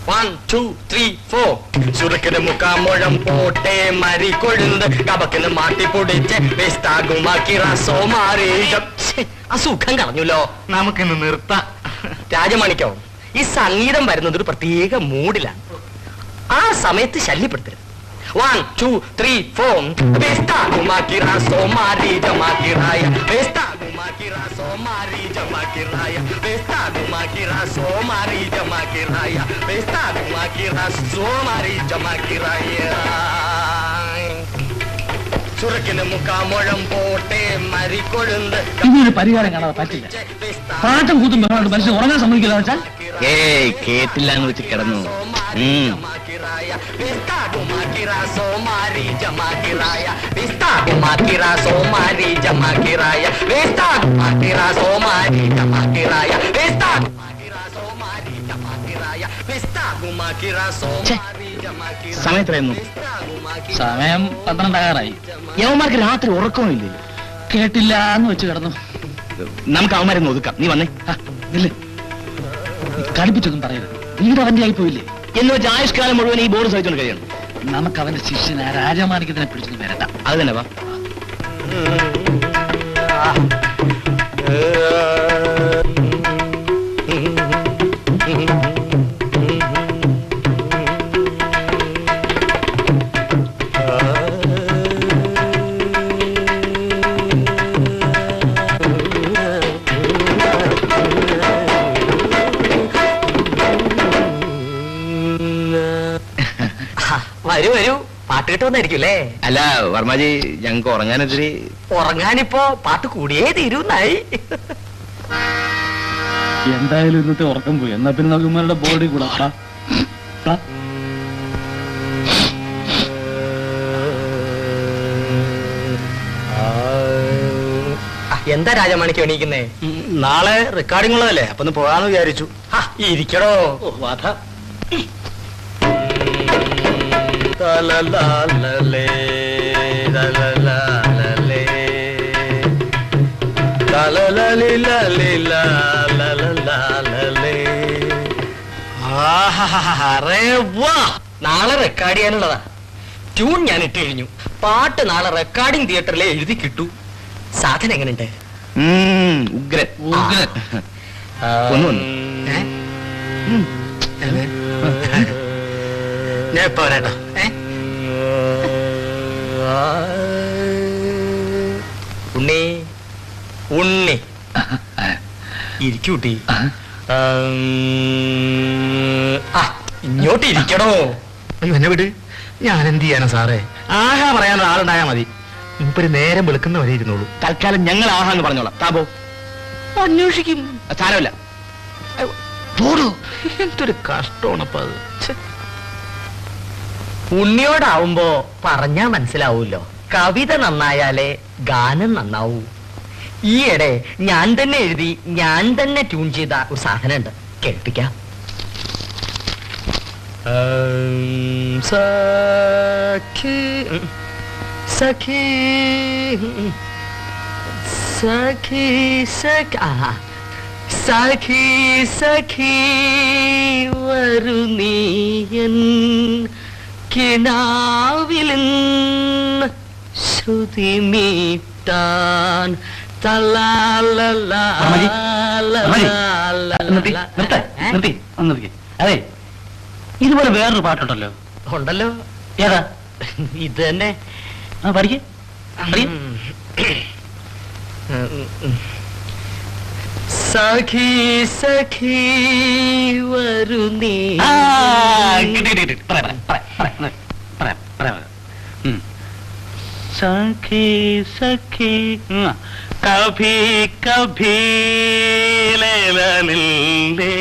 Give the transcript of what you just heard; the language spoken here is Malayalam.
1, 2, 3, 4. ചുരുക്കിന് മുക്കാമുഴം പോട്ടെ മരി കൊഴുന്ന് കബക്കിന് മാട്ടി പൊടിച്ച് വേസ്താകുമാക്കി റസോ മാറി. അസുഖം കളഞ്ഞല്ലോ. നമുക്കിന്ന് നിർത്താം. രാജമാണിക്കോ, ഈ സംഗീതം വരുന്നത് ഒരു പ്രത്യേക മൂഡിലാണ്. ആ സമയത്ത് ശല്യപ്പെടുത്തരുത്. 1, 2, 3, 4. വേസ്താകുമാക്കി റസോ മാറി ജമാക്കിറായ. വേസ്താകുമാക്കി റസോ മാറി ജമാക്കിറായ. വേസ്താകുമാക്കി റസോ മാറി ജമാക്കിറായ. വേസ്താകുമാക്കി റസോ മാറി ജമാക്കിറായ. ചുരുക്കിന് മുക്കാമുഴം പോട്ടെ മരി കൊഴുന്ന്. ഇതൊരു പരിഹാരം കാണാതെ പറ്റില്ല. പാട്ടും കൂത്തും ബഹളോട് മനുഷ്യൻ ഉറങ്ങാൻ സമ്മതിക്കില്ല വെച്ചാൽ കേട്ടില്ല എന്ന് വെച്ച് കിടന്നു. സമയത്രയായിരുന്നു? സമയം 12 യവന്മാർക്ക് രാത്രി ഉറക്കമില്ലേ? കേട്ടില്ല എന്ന് വെച്ച് കിടന്നു. നമുക്ക് അവന്മാരെ ഒതുക്കാം. നീ വന്നേ. കളിപ്പിച്ചൊന്നും പറയരുത്. വീട് അവന്റെ ആയി പോയില്ലേ എന്ന് വെച്ച് ആയുഷ്കാലം മുഴുവൻ ഈ ബോർഡ് സഹിച്ചുകൊണ്ട് കഴിയണം. നമുക്ക് അവന്റെ ശിഷ്യനെ രാജമാണിക്യത്തിനെ പിടിച്ചൊന്നും വരണ്ട. അത് തന്നെ വാ. വരൂ വരൂ, പാട്ട് കിട്ടുമെന്നായിരിക്കും അല്ലേ? അല്ല വർമാജി, ഞങ്ങക്ക് ഉറങ്ങാനെതിരെ. ഉറങ്ങാനിപ്പോ പാട്ട് കൂടിയേ തീരുന്നായി. എന്തായാലും ഇന്നത്തെ ഉറക്കം പോയി. എന്നാ പിന്നെ നമുക്ക് ബോഡി കൂടാ. എന്താ രാജമാണിക്ക് എണീക്കുന്നേ? നാളെ റെക്കോർഡിംഗ് ഉള്ളതല്ലേ, അപ്പൊ ഒന്ന് പോകാന്ന് വിചാരിച്ചു. ഇരിക്കടോ. വാഥ. നാളെ റെക്കോർഡ് ചെയ്യാനുള്ളതാ. ട്യൂൺ ഞാൻ ഇട്ട് കഴിഞ്ഞു. പാട്ട് നാളെ റെക്കോർഡിംഗ് തിയേറ്ററിലെ എഴുതി കിട്ടു. സാധനം എങ്ങനെയുണ്ട്? ഉഗ്രൻ. ഞാൻ ഇപ്പൊ വരാട്ടോ. ഉണ്ണി ഉണ്ണി ഇരിക്കൂട്ടി. ഇങ്ങോട്ട് ഇരിക്കണോ? അയ്യോ എന്നെ വിട്. ഞാൻ എന്ത് ചെയ്യാനാ സാറേ? ആഹാ പറയാനുള്ള ആളുണ്ടായാ മതി. ഇപ്പൊരു നേരം വെളുക്കുന്ന വരെ ഇരുന്നോളൂ. തൽക്കാലം ഞങ്ങൾ ആഹാന്ന് പറഞ്ഞോളാം. താപോ അന്വേഷിക്കും. സാരമില്ല. എന്തൊരു കഷ്ടമാണപ്പോ അത്. ഉണ്ണിയോടാവുമ്പോ പറഞ്ഞാ മനസ്സിലാവൂല്ലോ. കവിത നന്നായാലേ ഗാനം നന്നാവൂ. ഈയിടെ ഞാൻ തന്നെ എഴുതി ഞാൻ തന്നെ ട്യൂൺ ചെയ്ത ഒരു സാധനം ഉണ്ട്, കേൾപ്പിക്കാം. സഖി സഖി സഖി സഖി സഖി വരുനീയൻ കിനാവിലിൻ ശ്രുതി മീട്ടാൻ. അതെ, ഇതുപോലെ വേറൊരു പാട്ടുണ്ടല്ലോ. ഉണ്ടല്ലോ. ഏതാ? ഇത് തന്നെ. പഠിക്കേ. സഖി സഖി വരുന്നീ. സഖി സഖി കഭി കഭി ലേലനില്ലേ.